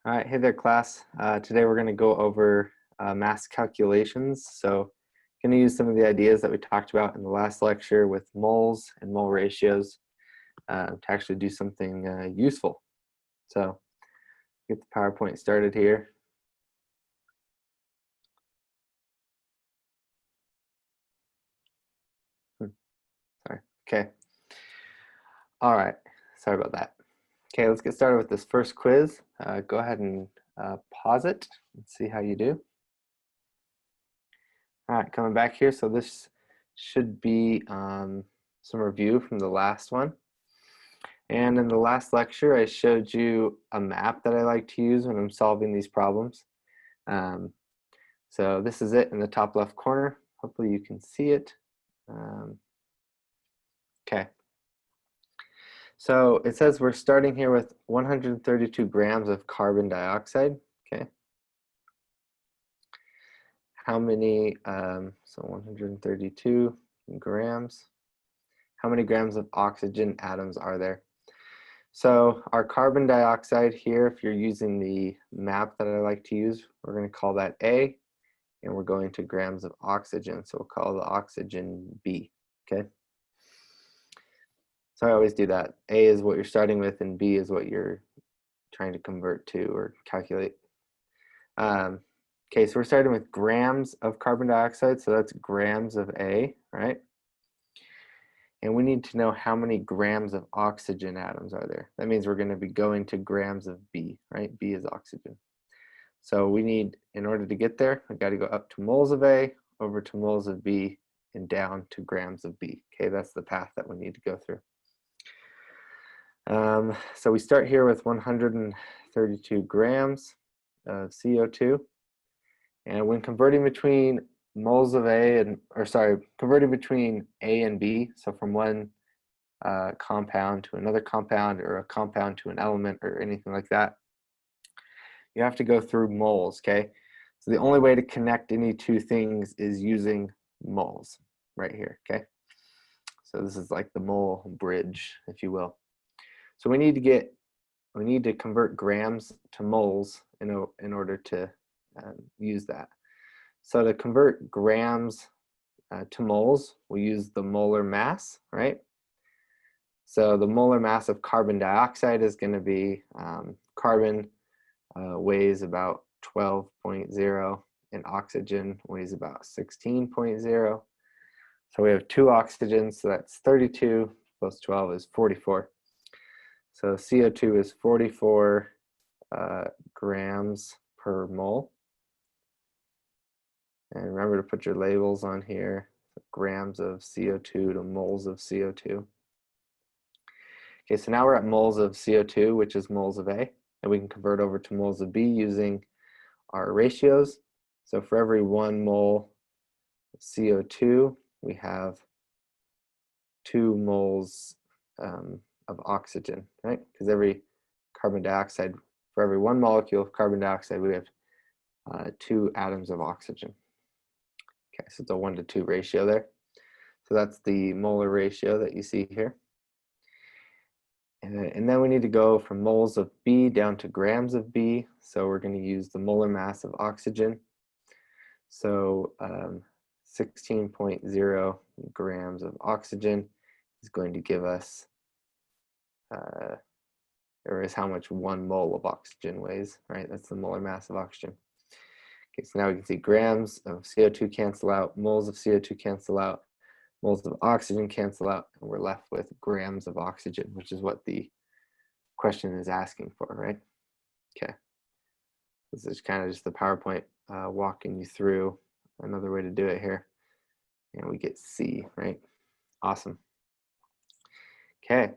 All right, hey there, class. Today we're going to go over mass calculations. So, going to use some of the ideas that we talked about in the last lecture with moles and mole ratios to actually do something useful. So, get the PowerPoint started here. Sorry. Okay. All right. Sorry about that. Okay, let's get started with this first quiz. Go ahead and pause it and see how you do. All right, coming back here. So this should be some review from the last one. And in the last lecture, I showed you a map that I like to use when I'm solving these problems. So this is it in the top left corner. Hopefully you can see it. Okay. So it says we're starting here with 132 grams of carbon dioxide. Okay. How many, so 132 grams. How many grams of oxygen atoms are there? So our carbon dioxide here, if you're using the map that I like to use, we're going to call that A, and we're going to grams of oxygen. So we'll call the oxygen B, okay? So I always do that. A is what you're starting with, and B is what you're trying to convert to or calculate. Okay, so we're starting with grams of carbon dioxide, so that's grams of A, right? And we need to know how many grams of oxygen atoms are there. That means we're going to be going to grams of B, right? B is oxygen. So we need, in order to get there, I've got to go up to moles of A, over to moles of B, and down to grams of B. Okay, that's the path that we need to go through. So we start here with 132 grams of CO2. And when converting between moles of A and, converting between A and B, so from one compound to another compound or a compound to an element or anything like that, you have to go through moles, okay? So the only way to connect any two things is using moles right here, okay? So this is like the mole bridge, if you will. So we need to convert grams to moles in order to use that. So to convert grams to moles, we use the molar mass, right? So the molar mass of carbon dioxide is going to be carbon weighs about 12.0 and oxygen weighs about 16.0. So we have two oxygens, so that's 32 plus 12 is 44. So CO2 is 44 grams per mole. And remember to put your labels on here, grams of CO2 to moles of CO2. Okay, so now we're at moles of CO2, which is moles of A, and we can convert over to moles of B using our ratios. So for every 1 mole of CO2, we have 2 moles of oxygen, right? Because every carbon dioxide, for every 1 molecule of carbon dioxide, we have 2 atoms of oxygen. Okay, so it's a 1-to-2 ratio there. So that's the molar ratio that you see here. And then we need to go from moles of B down to grams of B. So we're going to use the molar mass of oxygen. So 16.0 grams of oxygen is going to give us, or is how much 1 mole of oxygen weighs, right? That's the molar mass of oxygen. Okay, so now we can see grams of CO2 cancel out, moles of CO2 cancel out, moles of oxygen cancel out, and we're left with grams of oxygen, which is what the question is asking for, right? Okay. This is kind of just the PowerPoint walking you through another way to do it here. And we get C, right? Awesome. Okay.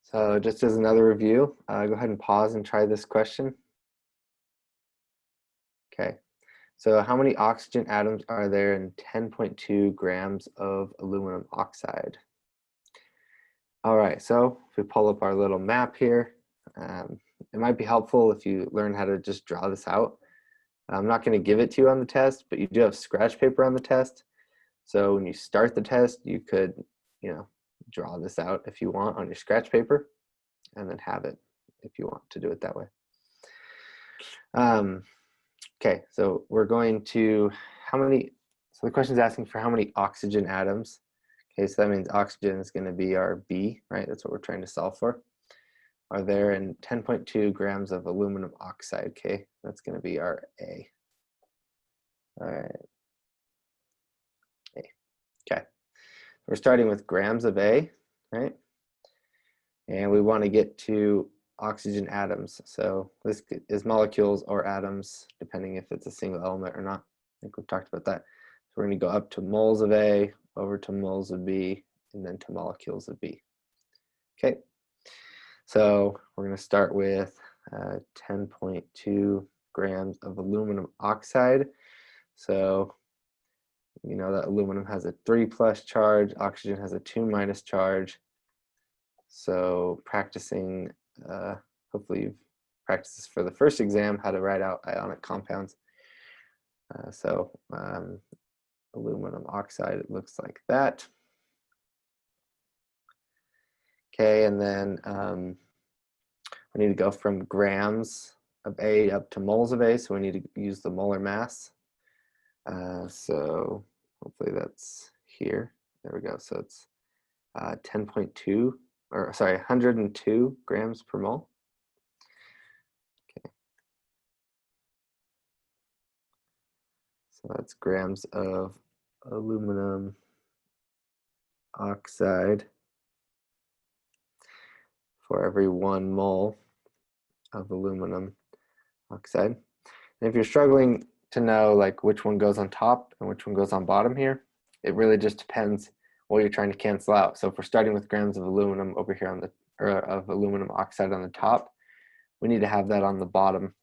So just as another review, go ahead and pause and try this question. Okay. So how many oxygen atoms are there in 10.2 grams of aluminum oxide? All right, so if we pull up our little map here, it might be helpful if you learn how to just draw this out. I'm not going to give it to you on the test, but you do have scratch paper on the test. So when you start the test, you could, draw this out if you want on your scratch paper and then have it if you want to do it that way. Okay, so we're going to, so the question is asking for how many oxygen atoms. Okay, so that means oxygen is going to be our B, right? That's what we're trying to solve for. Are there in 10.2 grams of aluminum oxide? Okay, that's going to be our A. All right. A. Okay, we're starting with grams of A, right? And we want to get to oxygen atoms. So this is molecules or atoms, depending if it's a single element or not. I think we've talked about that. So we're going to go up to moles of A, over to moles of B, and then to molecules of B. Okay, so we're going to start with 10.2 grams of aluminum oxide. So you know that aluminum has a 3+ charge, oxygen has a 2- charge. So practicing, hopefully you've practiced this for the first exam, how to write out ionic compounds. Aluminum oxide, it looks like that. Okay, and then we need to go from grams of A up to moles of A, so we need to use the molar mass. So hopefully that's here. There we go. So it's 10.2, or sorry, 102 grams per mole. Okay. So that's grams of aluminum oxide for every 1 mole of aluminum oxide. And if you're struggling to know like which one goes on top and which one goes on bottom here, it really just depends what you're trying to cancel out. So if we're starting with grams of aluminum over here on the, or of aluminum oxide on the top, we need to have that on the bottom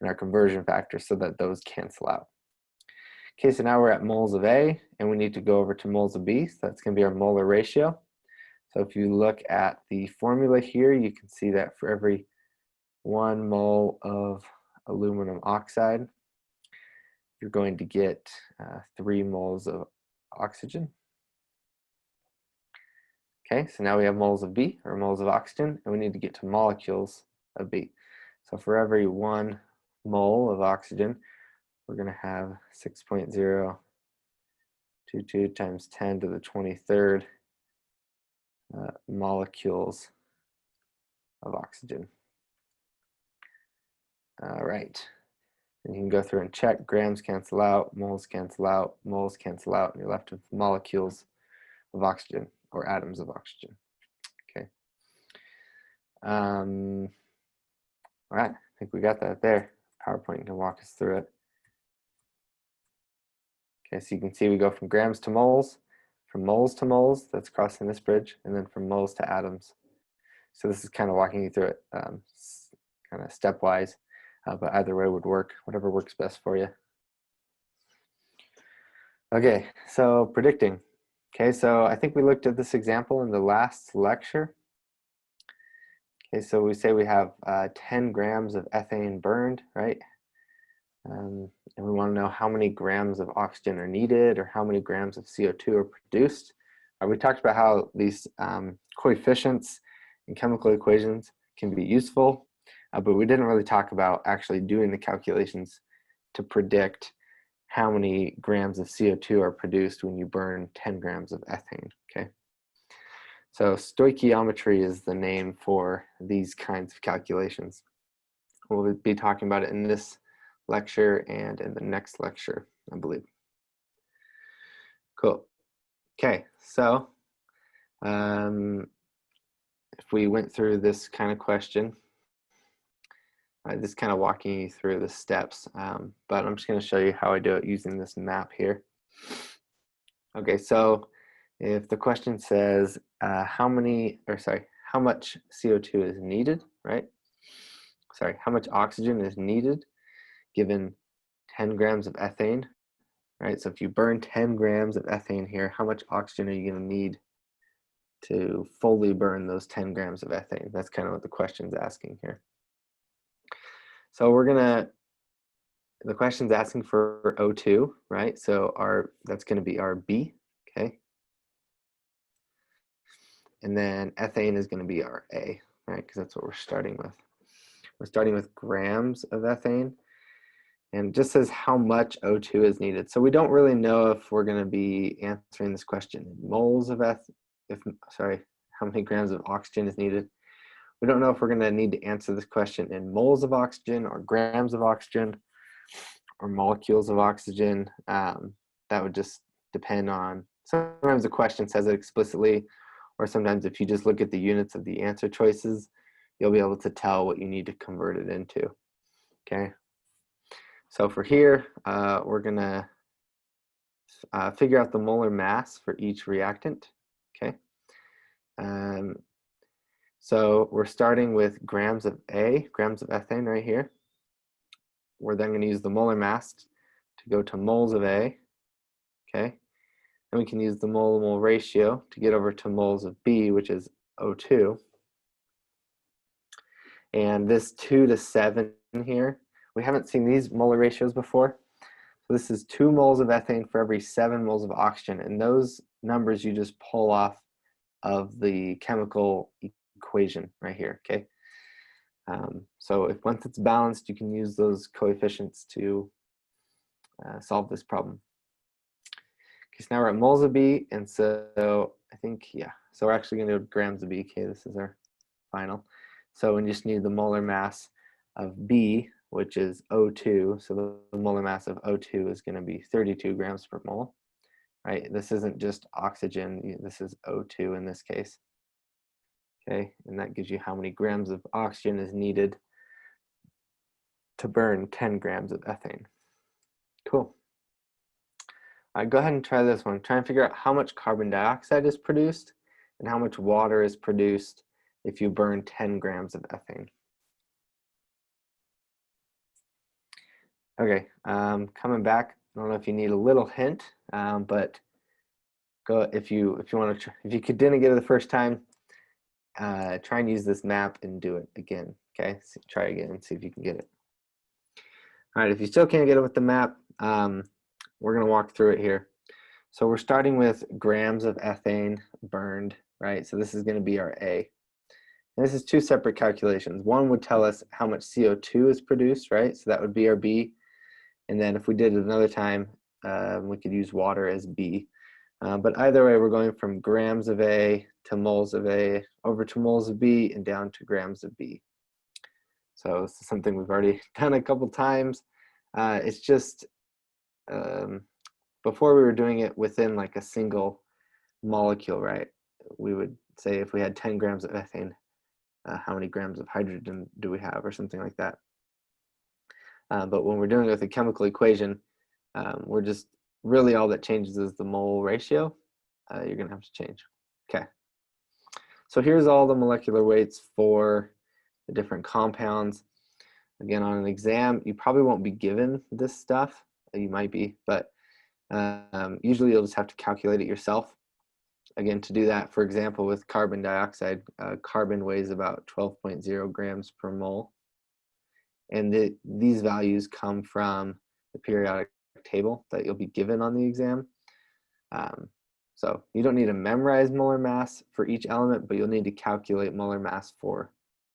in our conversion factor so that those cancel out. Okay, so now we're at moles of A and we need to go over to moles of B. So that's going to be our molar ratio. So if you look at the formula here, you can see that for every 1 mole of aluminum oxide, you're going to get 3 moles of oxygen. Okay, so now we have moles of B, or moles of oxygen, and we need to get to molecules of B. So for every 1 mole of oxygen, we're going to have 6.022 times 10 to the 23rd molecules of oxygen. All right. And you can go through and check. Grams cancel out, moles cancel out, moles cancel out, and you're left with molecules of oxygen, or atoms of oxygen. Okay. All right, I think we got that there. PowerPoint can walk us through it. Okay, so you can see we go from grams to moles, from moles to moles, that's crossing this bridge, and then from moles to atoms. So this is kind of walking you through it kind of stepwise, but either way would work, whatever works best for you. Okay, so predicting. Okay, so I think we looked at this example in the last lecture. Okay, so we say we have 10 grams of ethane burned, right? And we want to know how many grams of oxygen are needed or how many grams of CO2 are produced. We talked about how these coefficients in chemical equations can be useful, but we didn't really talk about actually doing the calculations to predict how many grams of CO2 are produced when you burn 10 grams of ethane, okay? So stoichiometry is the name for these kinds of calculations. We'll be talking about it in this lecture and in the next lecture, I believe. Cool. Okay, so if we went through this kind of question, this kind of walking you through the steps, but I'm just going to show you how I do it using this map here. Okay, so if the question says how much CO2 is needed, right? Sorry, how much oxygen is needed given 10 grams of ethane, right? So if you burn 10 grams of ethane here, how much oxygen are you going to need to fully burn those 10 grams of ethane? That's kind of what the question's asking here. So the question's asking for O2, right? So that's going to be our B, okay? And then ethane is going to be our A, right? Because that's what we're starting with. We're starting with grams of ethane, and it just says how much O2 is needed. So we don't really know if we're going to be answering this question in moles of how many grams of oxygen is needed. We don't know if we're going to need to answer this question in moles of oxygen or grams of oxygen or molecules of oxygen. That would just depend on, sometimes the question says it explicitly, or sometimes if you just look at the units of the answer choices, you'll be able to tell what you need to convert it into, okay? So for here, we're gonna figure out the molar mass for each reactant, okay? So we're starting with grams of ethane right here. We're then gonna use the molar mass to go to moles of A, okay? And we can use the mole-to-mole ratio to get over to moles of B, which is O2. And this 2 to 7 here, we haven't seen these molar ratios before. So this is 2 moles of ethane for every 7 moles of oxygen. And those numbers you just pull off of the chemical equation right here, okay? So if once it's balanced, you can use those coefficients to solve this problem. Okay, so now we're at moles of B, and so I think, yeah, so we're actually gonna do grams of B, okay, this is our final. So we just need the molar mass of B, which is O2, so the molar mass of O2 is gonna be 32 grams per mole, right? This isn't just oxygen, this is O2 in this case. Okay, and that gives you how many grams of oxygen is needed to burn 10 grams of ethane. Cool. All right, go ahead and try this one. Try and figure out how much carbon dioxide is produced and how much water is produced if you burn 10 grams of ethane. Okay, coming back, I don't know if you need a little hint, but go if you want to, if you didn't get it the first time, try and use this map and do it again. Okay, so try again and see if you can get it. All right, if you still can't get it with the map, we're going to walk through it here. So we're starting with grams of ethane burned, right? So this is going to be our A. And this is 2 separate calculations. One would tell us how much CO2 is produced, right? So that would be our B. And then if we did it another time, we could use water as B. But either way, we're going from grams of A to moles of A, over to moles of B, and down to grams of B. So this is something we've already done a couple times. It's just, before we were doing it within like a single molecule, right? We would say if we had 10 grams of ethane, how many grams of hydrogen do we have, or something like that. But when we're doing it with a chemical equation, we're just, really all that changes is the mole ratio. You're gonna have to change. Okay. So here's all the molecular weights for the different compounds. Again, on an exam, you probably won't be given this stuff. You might be, but usually you'll just have to calculate it yourself. Again, to do that, for example, with carbon dioxide, carbon weighs about 12.0 grams per mole. And these values come from the periodic table that you'll be given on the exam. So you don't need to memorize molar mass for each element, but you'll need to calculate molar mass for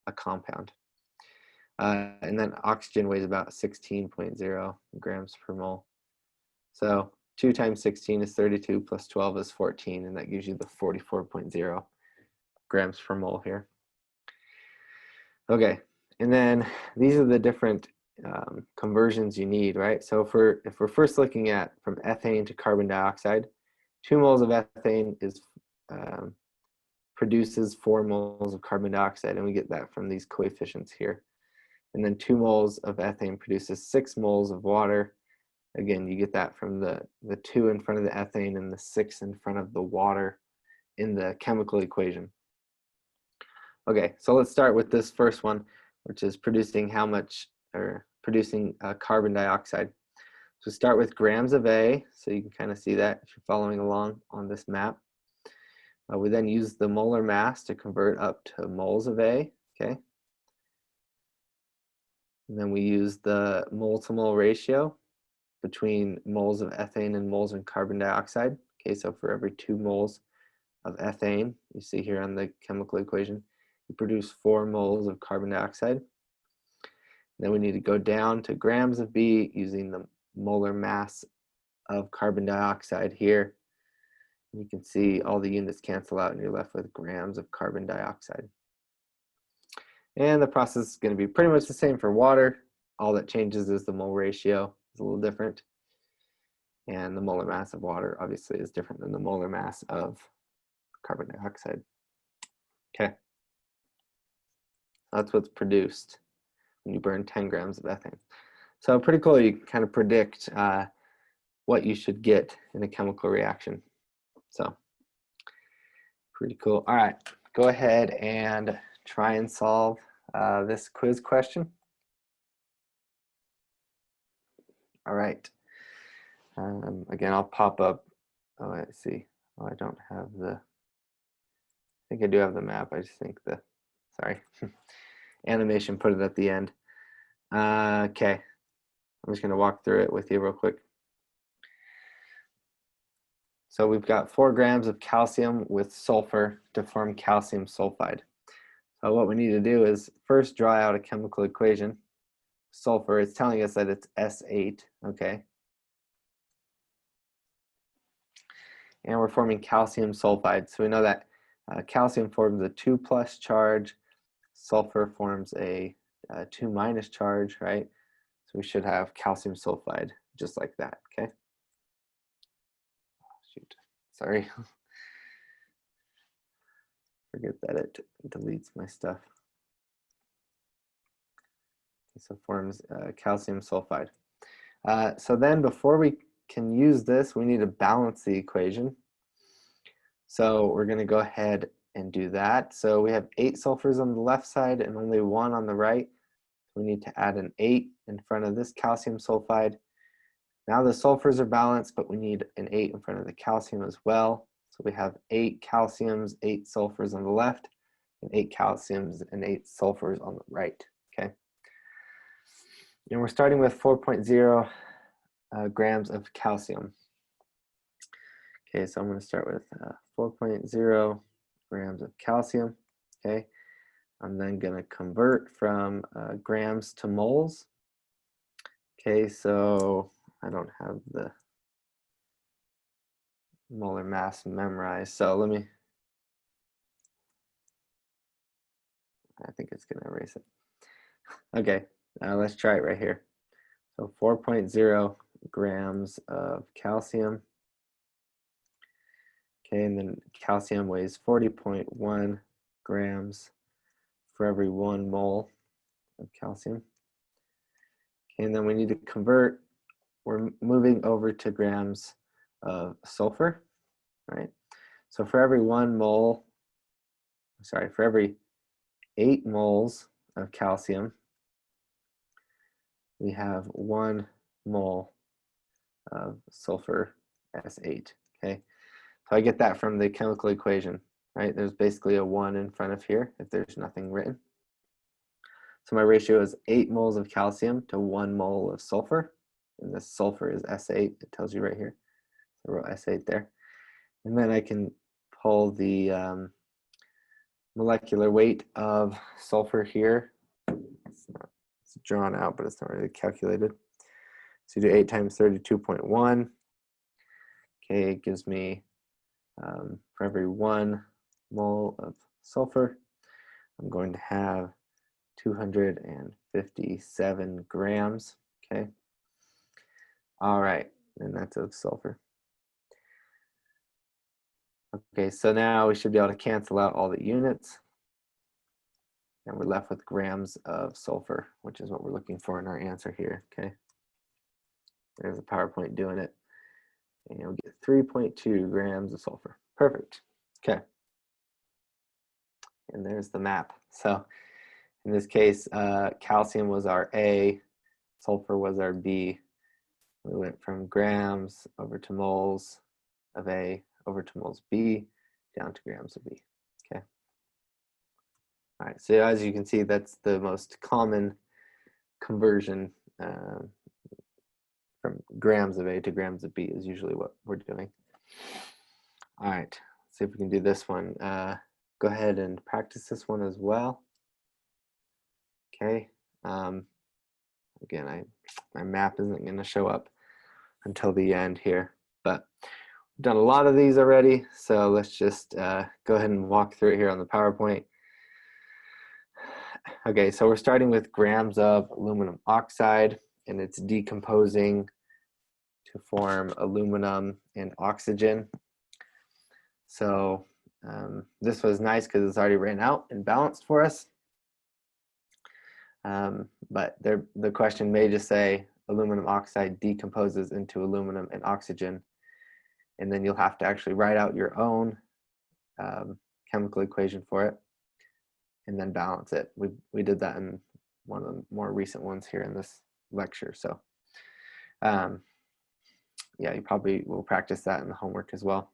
a compound. And then oxygen weighs about 16.0 grams per mole. So 2 times 16 is 32, plus 12 is 14, and that gives you the 44.0 grams per mole here. Okay, and then these are the different conversions you need, right? So if we're first looking at from ethane to carbon dioxide, 2 moles of ethane produces 4 moles of carbon dioxide, and we get that from these coefficients here. And then 2 moles of ethane produces 6 moles of water. Again, you get that from the 2 in front of the ethane and the 6 in front of the water in the chemical equation. Okay, so let's start with this first one, which is producing how much, or producing carbon dioxide. So start with grams of A, so you can kind of see that if you're following along on this map. We then use the molar mass to convert up to moles of A, okay? And then we use the mole-to-mole ratio between moles of ethane and moles of carbon dioxide. Okay, so for every 2 moles of ethane, you see here on the chemical equation, you produce 4 moles of carbon dioxide. Then we need to go down to grams of B using the molar mass of carbon dioxide here. You can see all the units cancel out and you're left with grams of carbon dioxide. And the process is going to be pretty much the same for water. All that changes is the mole ratio is a little different. And the molar mass of water obviously is different than the molar mass of carbon dioxide. Okay. That's what's produced when you burn 10 grams of ethane. So pretty cool, you can kind of predict what you should get in a chemical reaction. So pretty cool. All right, go ahead and try and solve this quiz question. All right. Again, I'll pop up. Oh, let's see. Oh, I don't have the, I think I do have the map. I just think the, sorry, animation put it at the end. Okay, I'm just gonna walk through it with you real quick. So we've got 4 grams of calcium with sulfur to form calcium sulfide. So what we need to do is first draw out a chemical equation. Sulfur is telling us that it's S8, okay? And we're forming calcium sulfide. So we know that calcium forms a 2+ charge, sulfur forms a 2- charge, right? So we should have calcium sulfide just like that, okay? Shoot, sorry. Forget that it deletes my stuff. Okay, so forms calcium sulfide. So then before we can use this, we need to balance the equation. So we're going to go ahead and do that. So we have 8 sulfurs on the left side and only 1 on the right. We need to add an 8 in front of this calcium sulfide. Now the sulfurs are balanced, but we need an 8 in front of the calcium as well. So we have 8 calciums, 8 sulfurs on the left, and 8 calciums and 8 sulfurs on the right, okay? And we're starting with 4.0 grams of calcium. Okay, so I'm going to start with 4.0 grams of calcium, okay? I'm then going to convert from grams to moles. Okay, so I don't have the molar mass memorized, so let me, I think it's going to erase it. Okay, let's try it right here. So 4.0 grams of calcium. Okay, and then calcium weighs 40.1 grams for every 1 mole of calcium. Okay, and then we need to convert, we're moving over to grams of sulfur, right? So for every 1 mole, sorry, for every 8 moles of calcium, we have 1 mole of sulfur S8, okay? So I get that from the chemical equation, right? There's basically a 1 in front of here if there's nothing written. So my ratio is 8 moles of calcium to 1 mole of sulfur. And this sulfur is S8, it tells you right here. So I wrote S8 there. And then I can pull the molecular weight of sulfur here. It's drawn out, but it's not really calculated. So you do 8 times 32.1. Okay, it gives me for every 1 mole of sulfur, I'm going to have 257 grams, okay? All right, and that's of sulfur. Okay, so now we should be able to cancel out all the units. And we're left with grams of sulfur, which is what we're looking for in our answer here, okay? There's a PowerPoint doing it. And you'll get 3.2 grams of sulfur. Perfect, okay. And there's the map. So in this case, calcium was our A, sulfur was our B. We went from grams over to moles of A, over to moles B, down to grams of B, okay? All right, so as you can see, that's the most common conversion from grams of A to grams of B is usually what we're doing. All right, let's see if we can do this one. Go ahead and practice this one as well. Okay, Again, my map isn't going to show up until the end here, but we've done a lot of these already, so let's just go ahead and walk through it here on the PowerPoint. Okay, so we're starting with grams of aluminum oxide, and it's decomposing to form aluminum and oxygen. So this was nice because it's already ran out and balanced for us. But the question may just say aluminum oxide decomposes into aluminum and oxygen, and then you'll have to actually write out your own chemical equation for it and then balance it. We did that in one of the more recent ones here in this lecture. So yeah, you probably will practice that in the homework as well.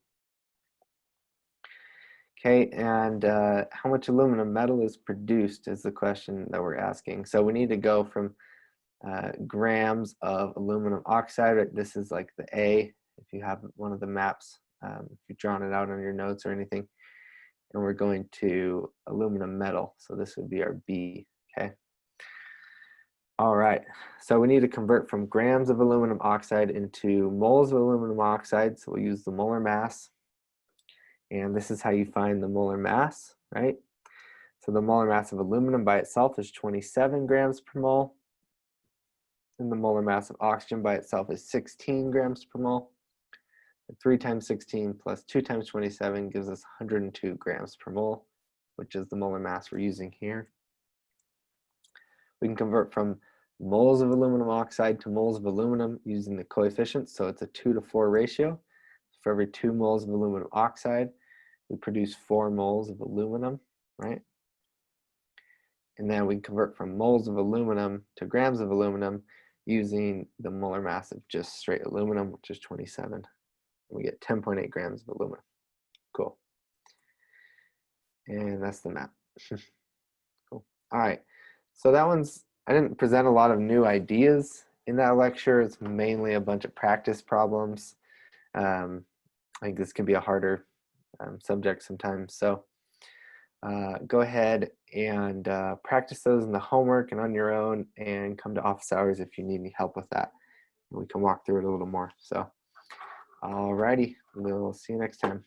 Okay, and how much aluminum metal is produced is the question that we're asking. So we need to go from grams of aluminum oxide. Right? This is like the A, if you have one of the maps, if you've drawn it out on your notes or anything. And we're going to aluminum metal. So this would be our B, okay? All right, so we need to convert from grams of aluminum oxide into moles of aluminum oxide. So we'll use the molar mass. And this is how you find the molar mass, right? So the molar mass of aluminum by itself is 27 grams per mole. And the molar mass of oxygen by itself is 16 grams per mole. 3 times 16 plus 2 times 27 gives us 102 grams per mole, which is the molar mass we're using here. We can convert from moles of aluminum oxide to moles of aluminum using the coefficients. So it's a 2-to-4 ratio. For every 2 moles of aluminum oxide, we produce 4 moles of aluminum, right? And then we convert from moles of aluminum to grams of aluminum using the molar mass of just straight aluminum, which is 27. We get 10.8 grams of aluminum. Cool. And that's the map. Cool. All right. So that one's, I didn't present a lot of new ideas in that lecture. It's mainly a bunch of practice problems. I think this can be a harder subject sometimes. So go ahead and practice those in the homework and on your own, and come to office hours if you need any help with that. We can walk through it a little more. So, alrighty, we'll see you next time.